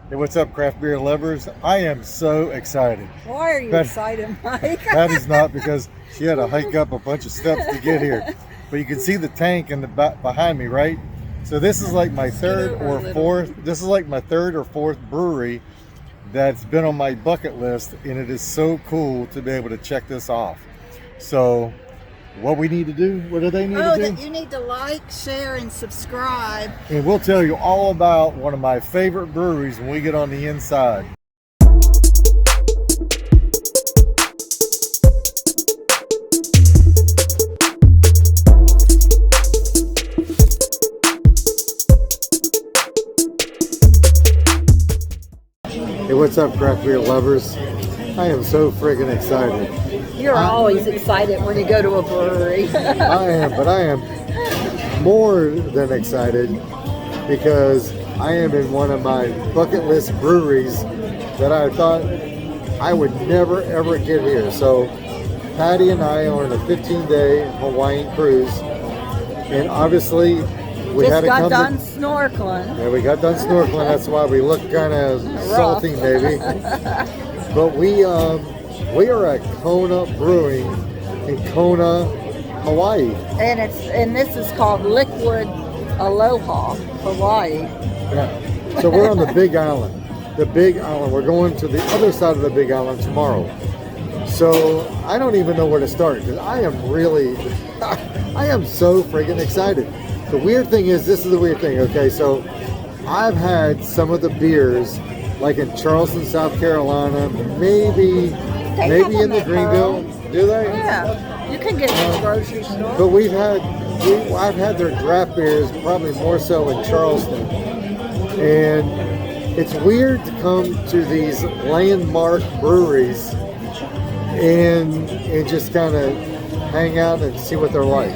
Hey, what's up, craft beer lovers? I am so excited. Why are you excited, Mike? Patty's not, because she had to hike up a bunch of steps to get here. But you can see the tank in the behind me, right? So this is like my third or fourth brewery that's been on my bucket list, and it is so cool to be able to check this off. So what we need to do, what do they need to do? You need to like, share, and subscribe. And we'll tell you all about one of my favorite breweries when we get on the inside. Hey, what's up, craft beer lovers? I am so friggin' excited. You're always excited when you go to a brewery. I am more than excited because I am in one of my bucket list breweries that I thought I would never ever get here. So Patty and I are on a 15-day Hawaiian cruise, and obviously we had to come done snorkeling. Yeah, we got done snorkeling. That's why we look kind of salty, maybe. But we are at Kona Brewing in Kona, Hawaii. And this is called Liquid Aloha, Hawaii. Yeah. So we're on the Big Island. The Big Island. We're going to the other side of the Big Island tomorrow. So I don't even know where to start because I am so freaking excited. The weird thing is, this is the weird thing, okay? So I've had some of the beers like in Charleston, South Carolina, maybe in the Greenville. Do they? Yeah, you can get it in the grocery store. But I've had their draft beers probably more so in Charleston. And it's weird to come to these landmark breweries and just kind of hang out and see what they're like.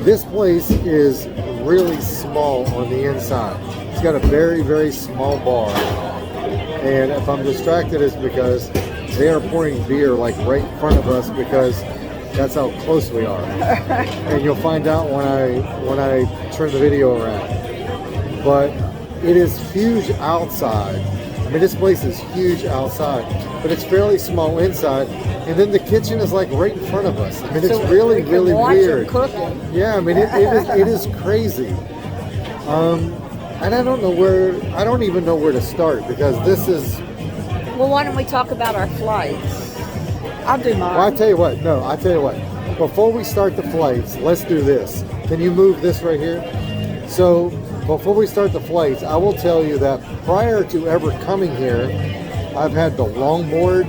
This place is really small on the inside. It's got a very, very small bar. And if I'm distracted, it's because they are pouring beer like right in front of us because that's how close we are. And you'll find out when I turn the video around. But it is huge outside. I mean, this place is huge outside, but it's fairly small inside. And then the kitchen is like right in front of us. I mean, it's really, really weird. Yeah, I mean, it is crazy. And I don't even know where to start because this is... Well, why don't we talk about our flights? I'll do mine. Well, I tell you what. Before we start the flights, let's do this. Can you move this right here? So, before we start the flights, I will tell you that prior to ever coming here, I've had the longboard,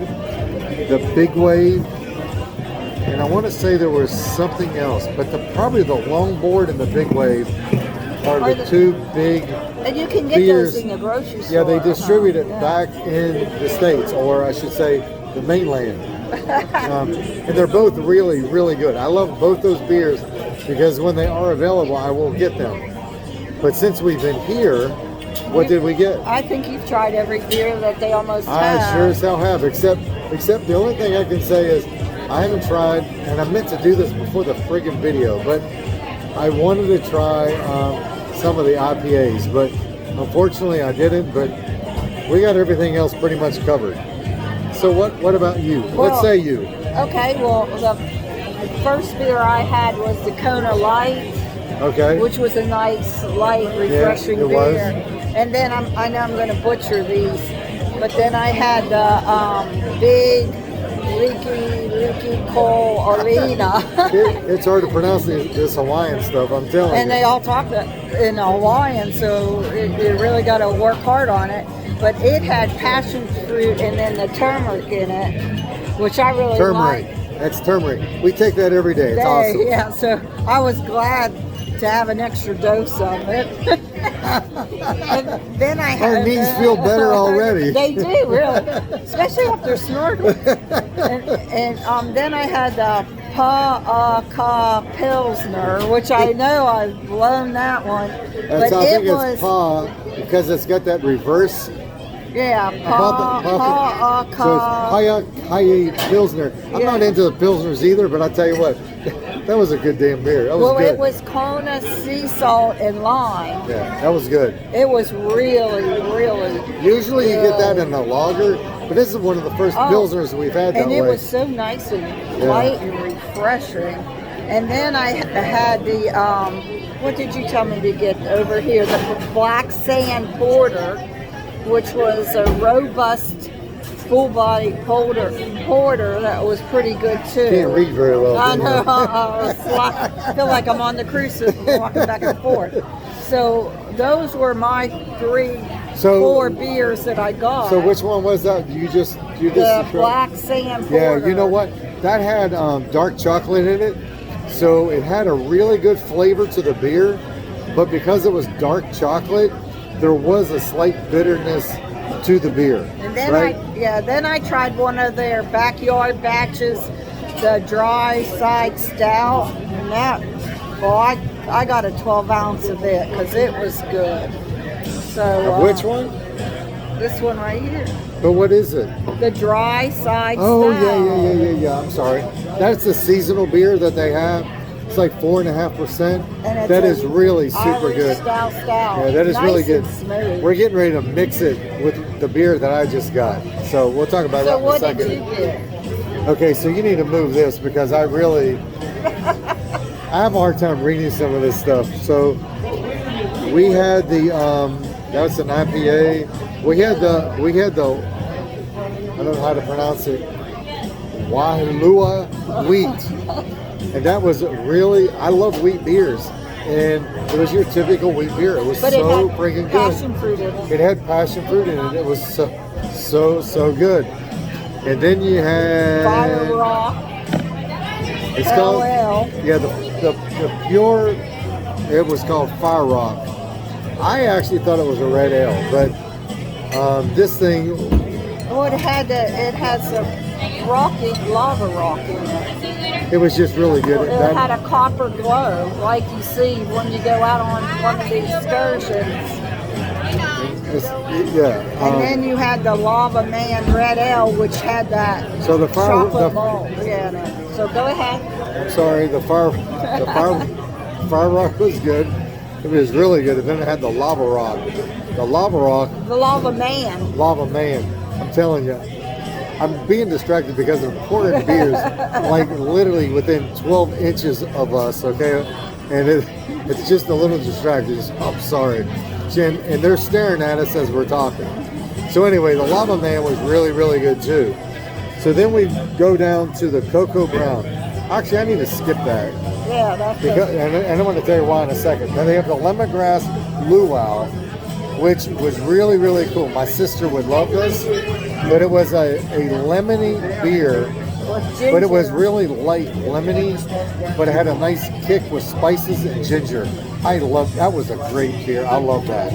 the big wave, and I want to say there was something else, but probably the longboard and the big wave are the two big and you can get beers. Those in the grocery store. Yeah, they distribute it back in the States, or I should say the mainland. And they're both really, really good. I love both those beers because when they are available, I will get them. But since we've been here, what did we get? I think you've tried every beer that they almost have. I sure as hell have, except the only thing I can say is I haven't tried, and I meant to do this before the friggin' video, but I wanted to try some of the IPAs, but unfortunately I didn't, but we got everything else pretty much covered. So what about you? Let's say you. Okay, well, the first beer I had was the Kona Light. Okay. Which was a nice, light, refreshing beer. Was. And then I know I'm going to butcher these, but then I had the big, leaky coal Arena. It's hard to pronounce this Hawaiian stuff, I'm telling you. And they all talk in Hawaiian, so you really got to work hard on it. But it had passion fruit and then the turmeric in it, which I really like. That's turmeric. We take that every day. It's awesome. Yeah, so I was glad to have an extra dose of it. And then I had... Our knees feel better already. They do, really. Especially after snorkeling. And then I had the Pawai Pilsner, which I know I've blown that one. It's Pa because it's got that reverse. Yeah, So it's Pawai Pilsner. I'm not into the Pilsners either, but I'll tell you what. That was a good damn beer. That was Well, good. it was Kona sea salt and lime. Yeah, that was good. It was really, really Usually you get that good. in a lager, but this is one of the first pilsners we've had that And way. it was so nice and light and refreshing. And then I had the, what did you tell me to get over here? The Black Sand Porter, which was a robust, full-body porter that was pretty good too. Can't read very well. I can know. you? I feel like I'm on the cruise ship walking back and forth. So those were my four beers that I got. So which one was that? You just the Black Sand Porter. Yeah, you know what? That had dark chocolate in it, so it had a really good flavor to the beer. But because it was dark chocolate, there was a slight bitterness to the beer. And then right? then I tried one of their backyard batches, the dry side stout, and that, well, I got a 12 ounce of it because it was good. So which one? This one right here. But what is it? The dry side Oh stout. yeah. I'm sorry. That's the seasonal beer that they have. It's like 4.5%. That is really super Irish good. Stout. Yeah, that is Nice really good. and smooth. We're getting ready to mix it with the beer that I just got. So we'll talk about that in a what second. did you get? Okay, so you need to move this because I really I have a hard time reading some of this stuff. So we had the that's an IPA. We had the I don't know how to pronounce it. Wailua wheat. And that was really, I love wheat beers. And it was your typical wheat beer. It was But so it had freaking passion good. fruit in it. It had passion fruit in it. It was so good. And then you had Fire Rock. It's called LL. yeah the pure. It was called Fire Rock. I actually thought it was a red ale, but this thing. Oh, it had some lava rock in it. It was just really good. It had a copper glow, like you see when you go out on one of these excursions. And then you had the Lava Man Red Ale, which had that chocolate mold. Yeah, no. So go ahead. I'm sorry, the Fire Rock was good. It was really good. And then it had the Lava Rock. The Lava Man. I'm telling you. I'm being distracted because they're pouring beers like literally within 12 inches of us, okay? And it's just a little distracting. I'm sorry. And they're staring at us as we're talking. So anyway, the Lava Man was really, really good too. So then we go down to the Cocoa Brown. Actually, I need to skip that. Yeah, that's and I'm going to tell you why in a second. Then they have the Lemongrass Luau, which was really, really cool. My sister would love this, but it was a lemony beer, but it was really light lemony, but it had a nice kick with spices and ginger. That was a great beer. I love that.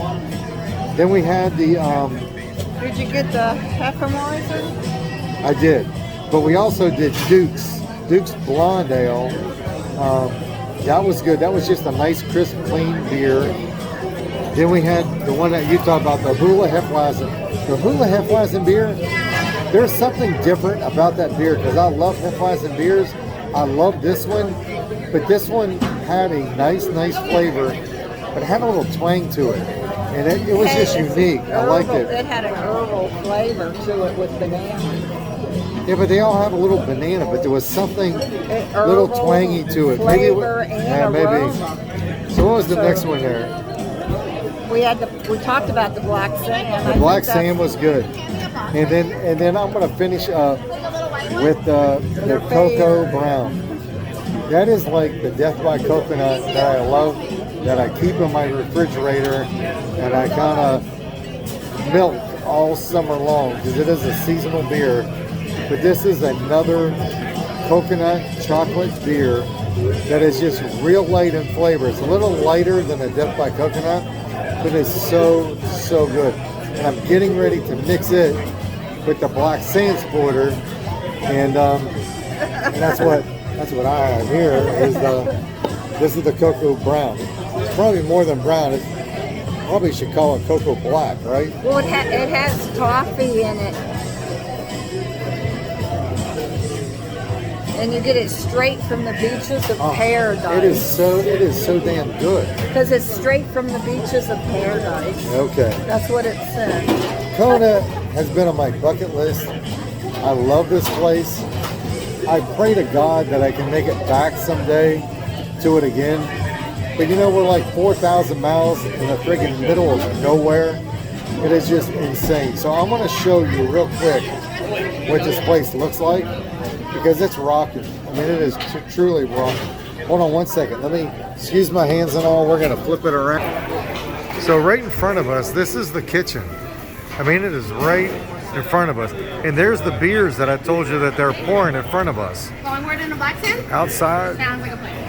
Then we had the... Did you get the Hefeweizen? I did, but we also did Duke's Blonde Ale. That was good. That was just a nice, crisp, clean beer. Then we had the one that you talked about, the Hula Hefeweizen. The Hula Hefeweizen beer, there's something different about that beer because I love Hefeweizen beers. I love this one, but this one had a nice flavor, but it had a little twang to it. And it was just unique. I liked it. It had an herbal flavor to it with banana. Yeah, but they all have a little banana, but there was something a little twangy to it. Flavor maybe. aroma. So what was the next one there? We talked about the Black Sand. The Black Sand was good. And then I'm gonna finish up with the Cocoa Brown. That is like the Death by Coconut that I love, that I keep in my refrigerator, and I kind of milk all summer long because it is a seasonal beer. But this is another coconut chocolate beer that is just real light in flavor. It's a little lighter than the Death by Coconut, but it's so good. And I'm getting ready to mix it with the Black Sands Porter, and that's what I have here. This is the Cocoa Brown. It's probably more than brown. It probably should call it Cocoa Black, right? Well, it has toffee in it. And you get it straight from the beaches of paradise. It is so damn good. Because it's straight from the beaches of paradise. Okay. That's what it said. Kona has been on my bucket list. I love this place. I pray to God that I can make it back someday to it again. But you know, we're like 4,000 miles in the friggin' middle of nowhere. It is just insane. So I'm going to show you real quick what this place looks like, because it's rocking. I mean, it is truly rocking. Hold on one second. Let me excuse my hands and all. We're going to flip it around. So right in front of us, this is the kitchen. I mean, it is right in front of us. And there's the beers that I told you that they're pouring in front of us. Longboard in a black sand? Outside. Sounds like a plan.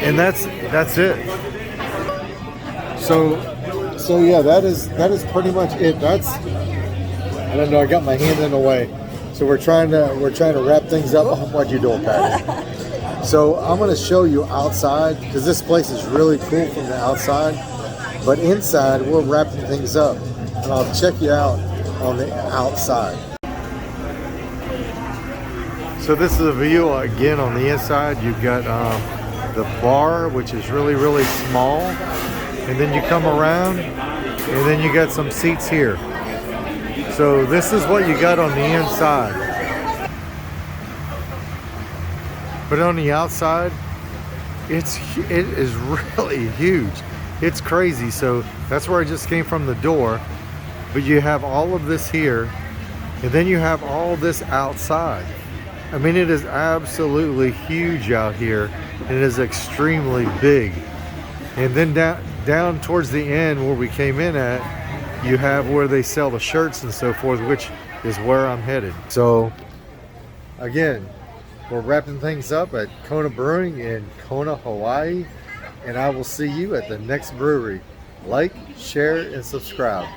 And that's it. So yeah, that is pretty much it. I don't know, I got my hand in the way. So we're trying to wrap things up. What you doing, Patty? So I'm going to show you outside, because this place is really cool from the outside. But inside, we're wrapping things up, and I'll check you out on the outside. So this is a view again on the inside. You've got the bar, which is really, really small, and then you come around, and then you got some seats here. So this is what you got on the inside. But on the outside, it is really huge. It's crazy. So that's where I just came from the door. But you have all of this here, and then you have all this outside. I mean, it is absolutely huge out here, and it is extremely big. And then down towards the end where we came in at, you have where they sell the shirts and so forth, which is where I'm headed. So again, we're wrapping things up at Kona Brewing in Kona, Hawaii, and I will see you at the next brewery. Like, share, and subscribe.